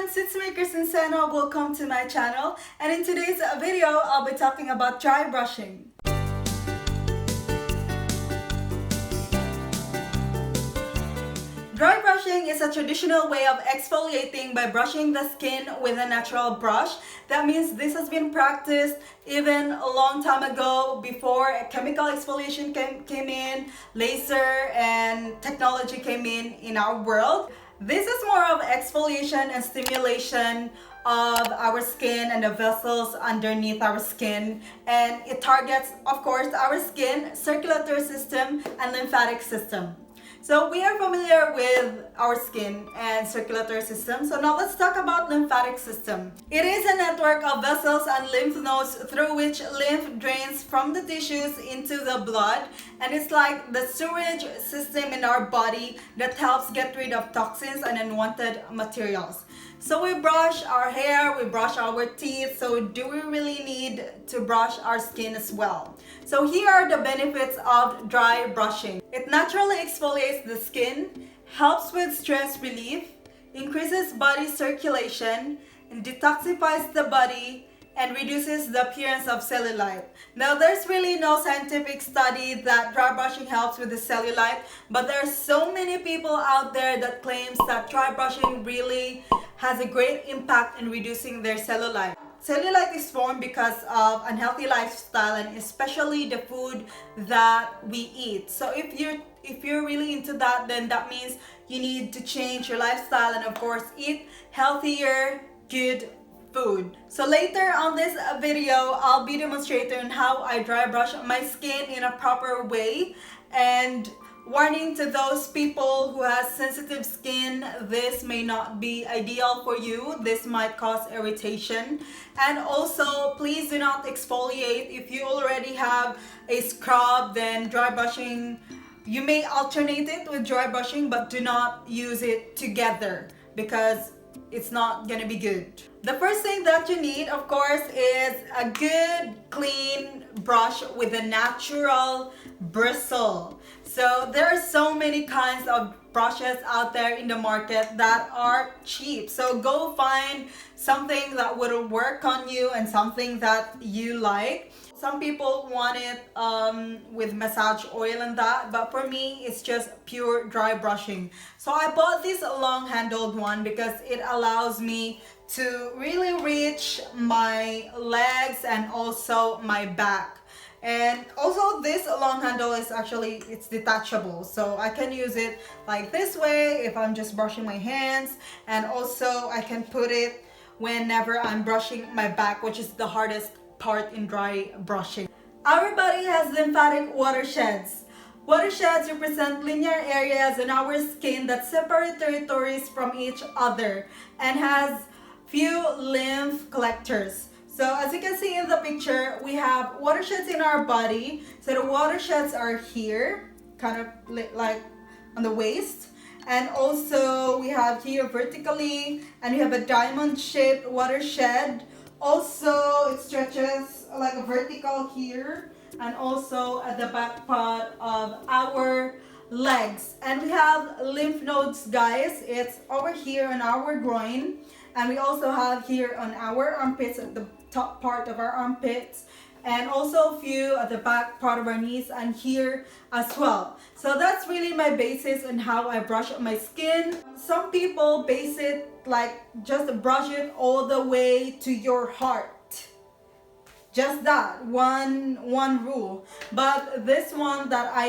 friends, it's me KristinCena. Welcome to my channel, and in today's video I'll be talking about dry brushing. Dry brushing is a traditional way of exfoliating by brushing the skin with a natural brush. That means this has been practiced even a long time ago, before chemical exfoliation came in, laser and technology came in our world. This is more of exfoliation and stimulation of our skin and the vessels underneath our skin, and it targets, of course, our skin, circulatory system, and lymphatic system. So we are familiar with our skin and circulatory system. So now let's talk about lymphatic system. It is a network of vessels and lymph nodes through which lymph drains from the tissues into the blood. And it's like the sewage system in our body that helps get rid of toxins and unwanted materials. So we brush our hair, we brush our teeth, so do we really need to brush our skin as well? So here are the benefits of dry brushing. It naturally exfoliates the skin, helps with stress relief, increases body circulation, and detoxifies the body, and reduces the appearance of cellulite. Now, there's really no scientific study that dry brushing helps with the cellulite, but there are so many people out there that claims that dry brushing really has a great impact in reducing their cellulite. Cellulite is formed because of unhealthy lifestyle, and especially the food that we eat. So if you're really into that, then that means you need to change your lifestyle and of course eat healthier, good food. So later on this video, I'll be demonstrating how I dry brush my skin in a proper way. And warning to those people who has sensitive skin, this may not be ideal for you. This might cause irritation. And also, please do not exfoliate. If you already have a scrub, then dry brushing, you may alternate it with dry brushing, but do not use it together because it's not gonna be good. The first thing that you need, of course, is a good clean brush with a natural bristle. So there are so many kinds of brushes out there in the market that are cheap. So go find something that would work on you and something that you like. Some people want it with massage oil and that, but for me it's just pure dry brushing. So I bought this long handled one because it allows me to really reach my legs and also my back. And also this long handle is actually, it's detachable, so I can use it like this way if I'm just brushing my hands, and also I can put it whenever I'm brushing my back, which is the hardest part in dry brushing. Our body has lymphatic watersheds. Watersheds represent linear areas in our skin that separate territories from each other and has few lymph collectors. So as you can see in the picture, we have watersheds in our body. So the watersheds are here, kind of like on the waist. And also we have here vertically, and we have a diamond shaped watershed. Also it stretches like a vertical here, and also at the back part of our legs. And we have lymph nodes, guys. It's over here on our groin, and we also have here on our armpits, at the top part of our armpits, and also a few at the back part of our knees and here as well. So that's really my basis on how I brush my skin. Some people base it like just brush it all the way to your heart. Just that one rule. But this one that I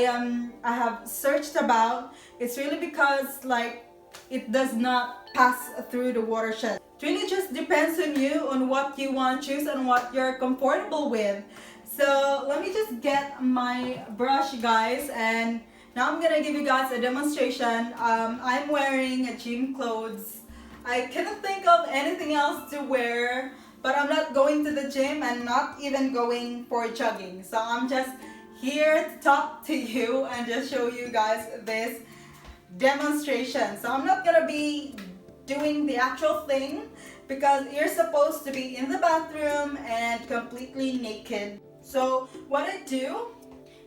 have searched about, it's really because like it does not pass through the watershed. It really just depends on you, on what you want to choose and what you're comfortable with. So let me just get my brush, guys, and now I'm gonna give you guys a demonstration. I'm wearing a gym clothes. I cannot think of anything else to wear, but I'm not going to the gym and not even going for jogging. So I'm just here to talk to you and just show you guys this demonstration. So I'm not gonna be doing the actual thing because you're supposed to be in the bathroom and completely naked. So what I do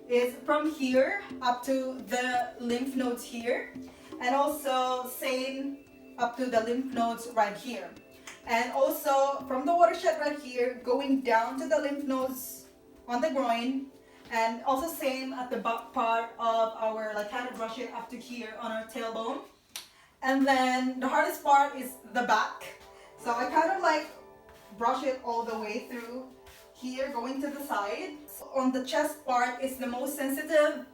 is from here up to the lymph nodes here, and also same up to the lymph nodes right here. And also from the watershed right here, going down to the lymph nodes on the groin. And also same at the back part of our, like, kind of brush it up to here on our tailbone. And then the hardest part is the back. So I kind of like brush it all the way through here, going to the side. So on the chest part is the most sensitive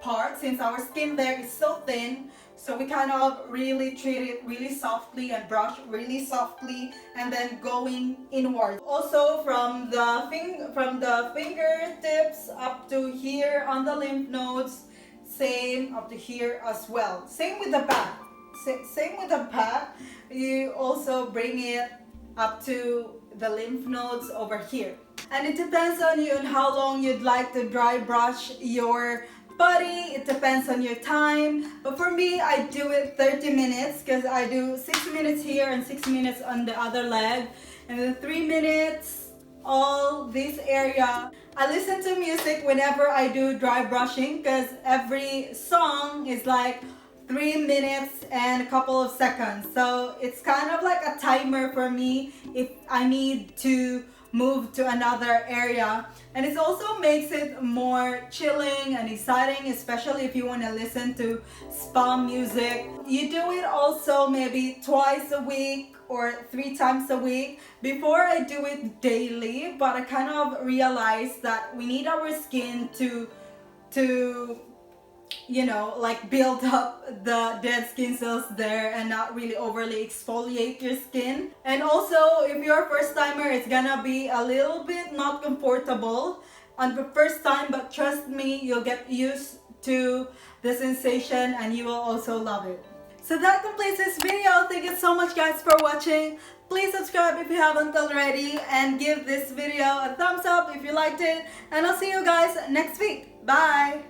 part since our skin there is so thin. So we kind of really treat it really softly and brush really softly and then going inward. Also from the fingertips up to here on the lymph nodes, same up to here as well. Same with the back. Same with the back. You also bring it up to the lymph nodes over here. And it depends on you and how long you'd like to dry brush your body. It depends on your time, but for me, I do it 30 minutes because I do 6 minutes here and 6 minutes on the other leg, and then 3 minutes all this area. I listen to music whenever I do dry brushing because every song is like 3 minutes and a couple of seconds, so it's kind of like a timer for me if I need to move to another area. And it also makes it more chilling and exciting, especially if you want to listen to spa music. You do it also maybe twice a week or 3 times a week. Before I do it daily, but I kind of realized that we need our skin to you know, like build up the dead skin cells there and not really overly exfoliate your skin. And also, if you're a first timer, it's gonna be a little bit not comfortable on the first time, but trust me, you'll get used to the sensation and you will also love it. So that completes this video. Thank you so much guys for watching. Please subscribe if you haven't already and give this video a thumbs up if you liked it, and I'll see you guys next week. Bye.